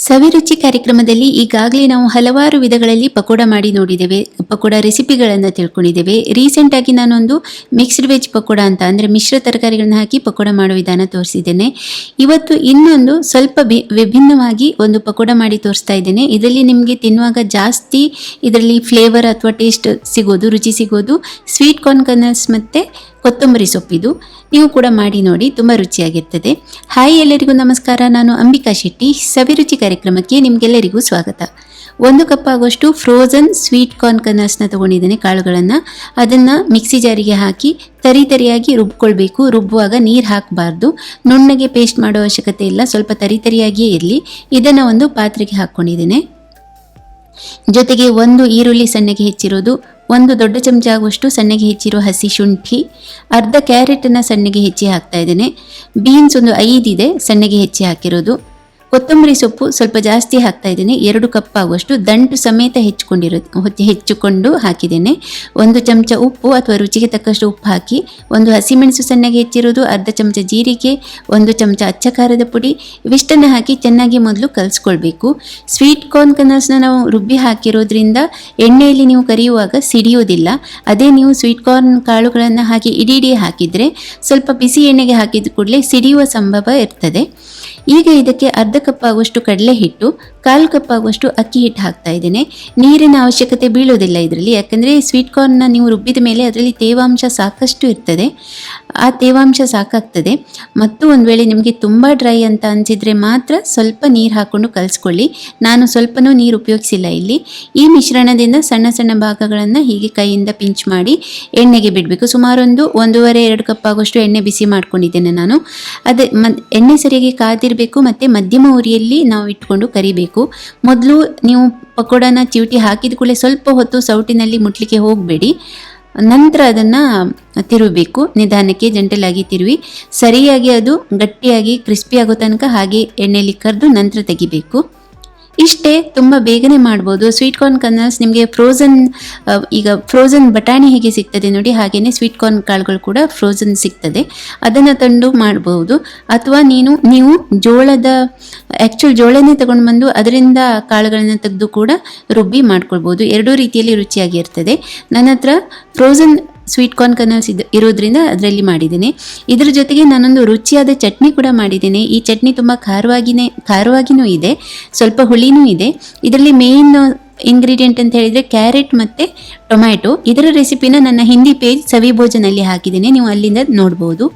ಸವಿರುಚಿ ಕಾರ್ಯಕ್ರಮದಲ್ಲಿ ಈಗಾಗಲೇ ನಾವು ಹಲವಾರು ವಿಧಗಳಲ್ಲಿ ಪಕೋಡ ಮಾಡಿ ನೋಡಿದ್ದೇವೆ. ಪಕೋಡ ರೆಸಿಪಿಗಳನ್ನು ತಿಳ್ಕೊಂಡಿದ್ದೇವೆ. ರೀಸೆಂಟ್ ಆಗಿ ನಾನೊಂದು ಮಿಕ್ಸ್ಡ್ ವೆಜ್ ಪಕೋಡ ಅಂತ ಅಂದರೆ ಮಿಶ್ರ ತರಕಾರಿಗಳನ್ನ ಹಾಕಿ ಪಕೋಡ ಮಾಡೋ ವಿಧಾನ ತೋರಿಸಿದ್ದೇನೆ. ಇವತ್ತು ಇನ್ನೊಂದು ಸ್ವಲ್ಪ ವಿಭಿನ್ನವಾಗಿ ಒಂದು ಪಕೋಡ ಮಾಡಿ ತೋರಿಸ್ತಾ ಇದ್ದೇನೆ. ಇದರಲ್ಲಿ ನಿಮಗೆ ತಿನ್ನುವಾಗ ಜಾಸ್ತಿ ಇದರಲ್ಲಿ ಫ್ಲೇವರ್ ಅಥವಾ ಟೇಸ್ಟ್ ಸಿಗೋದು, ರುಚಿ ಸಿಗೋದು ಸ್ವೀಟ್ ಕಾರ್ನ್ ಕರ್ನಲ್ಸ್ ಮತ್ತು ಕೊತ್ತಂಬರಿ ಸೊಪ್ಪಿದು. ನೀವು ಕೂಡ ಮಾಡಿ ನೋಡಿ, ತುಂಬ ರುಚಿಯಾಗಿರ್ತದೆ. ಹಾಯ್, ಎಲ್ಲರಿಗೂ ನಮಸ್ಕಾರ. ನಾನು ಅಂಬಿಕಾ ಶೆಟ್ಟಿ. ಸವಿರುಚಿ ಕಾರ್ಯಕ್ರಮಕ್ಕೆ ನಿಮಗೆಲ್ಲರಿಗೂ ಸ್ವಾಗತ. 1 ಕಪ್ ಆಗುವಷ್ಟು ಫ್ರೋಝನ್ ಸ್ವೀಟ್ ಕಾರ್ನ್ ಕರ್ನಲ್ಸ್ನ ತೊಗೊಂಡಿದ್ದೇನೆ, ಕಾಳುಗಳನ್ನು. ಅದನ್ನು ಮಿಕ್ಸಿ ಜಾರಿಗೆ ಹಾಕಿ ತರಿಯಾಗಿ ರುಬ್ಕೊಳ್ಬೇಕು. ರುಬ್ಬುವಾಗ ನೀರು ಹಾಕಬಾರ್ದು, ನುಣ್ಣಗೆ ಪೇಸ್ಟ್ ಮಾಡೋ ಅವಶ್ಯಕತೆ ಇಲ್ಲ, ಸ್ವಲ್ಪ ತರಿಯಾಗಿಯೇ ಇರಲಿ. ಇದನ್ನು ಒಂದು ಪಾತ್ರೆಗೆ ಹಾಕ್ಕೊಂಡಿದ್ದೇನೆ. ಜೊತೆಗೆ 1 ಈರುಳ್ಳಿ ಸಣ್ಣಗೆ ಹೆಚ್ಚಿರೋದು, 1 ದೊಡ್ಡ ಚಮಚ ಆಗುವಷ್ಟು ಸಣ್ಣಗೆ ಹೆಚ್ಚಿರೋ ಹಸಿ ಶುಂಠಿ, ಅರ್ಧ ಕ್ಯಾರೆಟನ್ನು ಸಣ್ಣಗೆ ಹೆಚ್ಚಿ ಹಾಕ್ತಾ ಇದ್ದೇನೆ. ಬೀನ್ಸ್ ಒಂದು 5 ಇದೆ, ಸಣ್ಣಗೆ ಹೆಚ್ಚಿ ಹಾಕಿರೋದು. ಕೊತ್ತಂಬರಿ ಸೊಪ್ಪು ಸ್ವಲ್ಪ ಜಾಸ್ತಿ ಹಾಕ್ತಾ ಇದ್ದೇನೆ, 2 ಕಪ್ ಆಗುವಷ್ಟು ದಂಟು ಸಮೇತ ಹೆಚ್ಚಿಕೊಂಡು ಹಾಕಿದ್ದೇನೆ. 1 ಚಮಚ ಉಪ್ಪು ಅಥವಾ ರುಚಿಗೆ ತಕ್ಕಷ್ಟು ಉಪ್ಪು ಹಾಕಿ, 1 ಹಸಿಮೆಣಸು ಸಣ್ಣಗೆ ಹೆಚ್ಚಿರೋದು, ಅರ್ಧ ಚಮಚ ಜೀರಿಗೆ, 1 ಚಮಚ ಅಚ್ಚ ಖಾರದ ಪುಡಿ, ಇವಿಷ್ಟನ್ನು ಹಾಕಿ ಚೆನ್ನಾಗಿ ಮೊದಲು ಕಲಿಸ್ಕೊಳ್ಬೇಕು. ಸ್ವೀಟ್ ಕಾರ್ನ್ ಕರ್ನಲ್ಸ್ನ ನಾವು ರುಬ್ಬಿ ಹಾಕಿರೋದ್ರಿಂದ ಎಣ್ಣೆಯಲ್ಲಿ ನೀವು ಕರಿಯುವಾಗ ಸಿಡಿಯೋದಿಲ್ಲ. ಅದೇ ನೀವು ಸ್ವೀಟ್ ಕಾರ್ನ್ ಕಾಳುಗಳನ್ನು ಹಾಕಿ ಇಡೀ ಹಾಕಿದರೆ ಸ್ವಲ್ಪ ಬಿಸಿ ಎಣ್ಣೆಗೆ ಹಾಕಿದ ಕೂಡಲೇ ಸಿಡಿಯುವ ಸಂಭವ ಇರ್ತದೆ. ಈಗ ಇದಕ್ಕೆ ಅರ್ಧ ಕಪ್ ಆಗುವಷ್ಟು ಕಡಲೆ ಹಿಟ್ಟು, 1/4 ಕಪ್ ಆಗುವಷ್ಟು ಅಕ್ಕಿ ಹಿಟ್ಟು ಹಾಕ್ತಾ ಇದ್ದೇನೆ. ನೀರಿನ ಅವಶ್ಯಕತೆ ಬೀಳೋದಿಲ್ಲ ಇದರಲ್ಲಿ, ಯಾಕಂದರೆ ಸ್ವೀಟ್ ಕಾರ್ನ್ನ ನೀವು ರುಬ್ಬಿದ ಮೇಲೆ ಅದರಲ್ಲಿ ತೇವಾಂಶ ಸಾಕಷ್ಟು ಇರ್ತದೆ, ಆ ತೇವಾಂಶ ಸಾಕಾಗ್ತದೆ. ಮತ್ತು ಒಂದು ವೇಳೆ ನಿಮಗೆ ತುಂಬ ಡ್ರೈ ಅಂತ ಅನಿಸಿದರೆ ಮಾತ್ರ ಸ್ವಲ್ಪ ನೀರು ಹಾಕ್ಕೊಂಡು ಕಲಿಸ್ಕೊಳ್ಳಿ. ನಾನು ಸ್ವಲ್ಪನೂ ನೀರು ಉಪಯೋಗಿಸಿಲ್ಲ ಇಲ್ಲಿ. ಈ ಮಿಶ್ರಣದಿಂದ ಸಣ್ಣ ಸಣ್ಣ ಭಾಗಗಳನ್ನು ಹೀಗೆ ಕೈಯಿಂದ ಪಿಂಚ್ ಮಾಡಿ ಎಣ್ಣೆಗೆ ಬಿಡಬೇಕು. ಸುಮಾರೊಂದು 1.5-2 ಕಪ್ ಆಗುವಷ್ಟು ಎಣ್ಣೆ ಬಿಸಿ ಮಾಡ್ಕೊಂಡಿದ್ದೇನೆ ನಾನು. ಅದೇ ಎಣ್ಣೆ ಸರಿಯಾಗಿ ಕಾದಿರಬೇಕು ಮತ್ತು ಮಧ್ಯಮ ಉರಿಯಲ್ಲಿ ನಾವು ಇಟ್ಕೊಂಡು ಕರಿಬೇಕು. ಮೊದಲು ನೀವು ಪಕೋಡನ ಚಿವಟಿ ಹಾಕಿದ ಕೂಡಲೇ ಸ್ವಲ್ಪ ಹೊತ್ತು ಸೌಟಿನಲ್ಲಿ ಮುಟ್ಲಿಕ್ಕೆ ಹೋಗಬೇಡಿ. ನಂತರ ಅದನ್ನು ತಿರುಗಬೇಕು, ನಿಧಾನಕ್ಕೆ ಜಂಟಲಾಗಿ ತಿರುವಿ ಸರಿಯಾಗಿ ಅದು ಗಟ್ಟಿಯಾಗಿ ಕ್ರಿಸ್ಪಿ ಆಗೋ ತನಕ ಹಾಗೆ ಎಣ್ಣೆಯಲ್ಲಿ ಕರೆದು ನಂತರ ತೆಗಿಬೇಕು. ಇಷ್ಟೇ, ತುಂಬ ಬೇಗನೆ ಮಾಡ್ಬೋದು. ಸ್ವೀಟ್ ಕಾರ್ನ್ ಕರ್ನಲ್ಸ್ ನಿಮಗೆ ಈಗ ಫ್ರೋಝನ್ ಬಟಾಣಿ ಹೇಗೆ ಸಿಗ್ತದೆ ನೋಡಿ, ಹಾಗೆಯೇ ಸ್ವೀಟ್ ಕಾರ್ನ್ ಕಾಳುಗಳು ಕೂಡ ಫ್ರೋಝನ್ ಸಿಗ್ತದೆ, ಅದನ್ನು ತಂದು ಮಾಡ್ಬೋದು. ಅಥವಾ ನೀವು ಜೋಳನೇ ತಗೊಂಡು ಬಂದು ಅದರಿಂದ ಕಾಳುಗಳನ್ನು ತೆಗೆದು ಕೂಡ ರುಬ್ಬಿ ಮಾಡ್ಕೊಳ್ಬೋದು. ಎರಡೂ ರೀತಿಯಲ್ಲಿ ರುಚಿಯಾಗಿರ್ತದೆ. ನನ್ನ ಹತ್ರ ಫ್ರೋಝನ್ ಸ್ವೀಟ್ ಕಾರ್ನ್ ಕರ್ನಲ್ಸ್ ಇರೋದ್ರಿಂದ ಅದರಲ್ಲಿ ಮಾಡಿದ್ದೇನೆ. ಇದರ ಜೊತೆಗೆ ನಾನೊಂದು ರುಚಿಯಾದ ಚಟ್ನಿ ಕೂಡ ಮಾಡಿದ್ದೇನೆ. ಈ ಚಟ್ನಿ ತುಂಬ ಖಾರವಾಗಿನೂ ಇದೆ, ಸ್ವಲ್ಪ ಹುಳಿನೂ ಇದೆ. ಇದರಲ್ಲಿ ಮೇನ್ ಇಂಗ್ರೀಡಿಯೆಂಟ್ ಅಂತ ಹೇಳಿದರೆ ಕ್ಯಾರೆಟ್ ಮತ್ತು ಟೊಮ್ಯಾಟೊ. ಇದರ ರೆಸಿಪಿನ ನನ್ನ ಹಿಂದಿ ಪೇಜ್ ಸವಿಭೋಜನಲ್ಲಿ ಹಾಕಿದ್ದೇನೆ, ನೀವು ಅಲ್ಲಿಂದ ನೋಡ್ಬೋದು.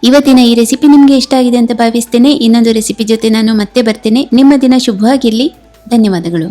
ಇವತ್ತಿನ ಈ ರೆಸಿಪಿ ನಿಮಗೆ ಇಷ್ಟ ಆಗಿದೆ ಅಂತ ಭಾವಿಸ್ತೇನೆ. ಇನ್ನೊಂದು ರೆಸಿಪಿ ಜೊತೆ ನಾನು ಮತ್ತೆ ಬರ್ತೇನೆ. ನಿಮ್ಮ ದಿನ ಶುಭವಾಗಿರಲಿ. ಧನ್ಯವಾದಗಳು.